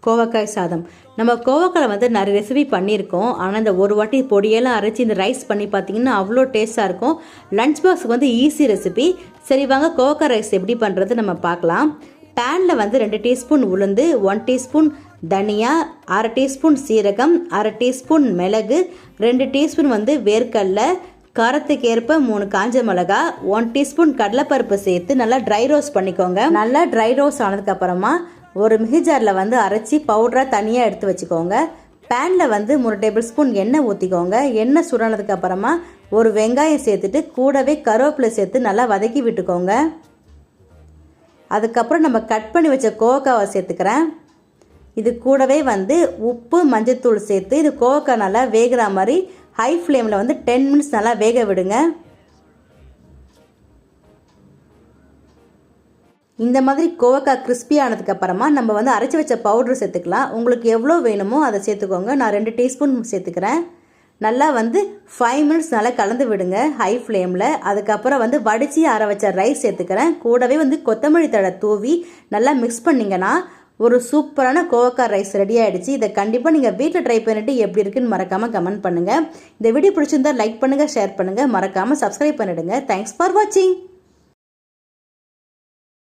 கோவக்காய் சாதம். நம்ம கோவக்காயில் வந்து நிறைய ரெசிபி பண்ணியிருக்கோம். ஆனால் இந்த ஒரு வாட்டி பொடியெல்லாம் அரைச்சி இந்த ரைஸ் பண்ணி பார்த்தீங்கன்னா அவ்வளோ டேஸ்ட்டாக இருக்கும். லஞ்ச் பாக்ஸுக்கு வந்து ஈஸி ரெசிபி. சரி வாங்க கோவக்காய் ரைஸ் எப்படி பண்ணுறது நம்ம பார்க்கலாம். பேனில் வந்து 2 டீஸ்பூன் உளுந்து, 1 டீஸ்பூன் தனியா, 1/2 டீஸ்பூன் சீரகம், 1/2 டீஸ்பூன் மிளகு, 2 டீஸ்பூன் வந்து வேர்க்கடலை, காரத்துக்கு ஏற்ப 3 காஞ்ச மிளகா, 1 டீஸ்பூன் கடலைப்பருப்பு சேர்த்து நல்லா ட்ரை ரோஸ்ட் பண்ணிக்கோங்க. நல்லா ட்ரை ரோஸ்ட் ஆனதுக்கப்புறமா ஒரு மிக்ஸி ஜாரில் வந்து அரைச்சி பவுடராக தனியாக எடுத்து வச்சுக்கோங்க. பேனில் வந்து 3 டேபிள் ஸ்பூன் எண்ணெய் ஊற்றிக்கோங்க. எண்ணெய் சுடானதுக்கப்புறமா ஒரு வெங்காயம் சேர்த்துட்டு கூடவே கருவேப்பிலை சேர்த்து நல்லா வதக்கி விட்டுக்கோங்க. அதுக்கப்புறம் நம்ம கட் பண்ணி வச்ச கோவக்காவை சேர்த்துக்கிறேன். இது கூடவே வந்து உப்பு, மஞ்சத்தூள் சேர்த்து இது கோவக்காய் நல்லா வேகிற மாதிரி ஹை ஃப்ளேமில் வந்து 10 மினிட்ஸ் நல்லா வேக விடுங்க. இந்த மாதிரி கோவக்காய் கிறிஸ்பி ஆனதுக்கப்புறமா நம்ம வந்து அரைச்சி வச்ச பவுட்ரு சேர்த்துக்கலாம். உங்களுக்கு எவ்வளோ வேணுமோ அதை சேர்த்துக்கோங்க. நான் 2 டீஸ்பூன் சேர்த்துக்கிறேன். நல்லா வந்து 5 மினிட்ஸ் நல்லா கலந்து விடுங்க ஹை ஃப்ளேமில். அதுக்கப்புறம் வந்து வடித்து அரை வச்ச ரைஸ் சேர்த்துக்கிறேன். கூடவே வந்து கொத்தமல்லி தழை தூவி நல்லா மிக்ஸ் பண்ணிங்கன்னா ஒரு சூப்பரான கோவக்காய் ரைஸ் ரெடி ஆகிடுச்சு. இதை கண்டிப்பாக நீங்கள் வீட்டில் ட்ரை பண்ணிவிட்டு எப்படி இருக்குன்னு மறக்காமல் கமெண்ட் பண்ணுங்கள். இந்த வீடியோ பிடிச்சிருந்தால் லைக் பண்ணுங்கள், ஷேர் பண்ணுங்கள், மறக்காமல் சப்ஸ்கிரைப் பண்ணிவிடுங்க. தேங்க்ஸ் ஃபார் வாட்சிங்.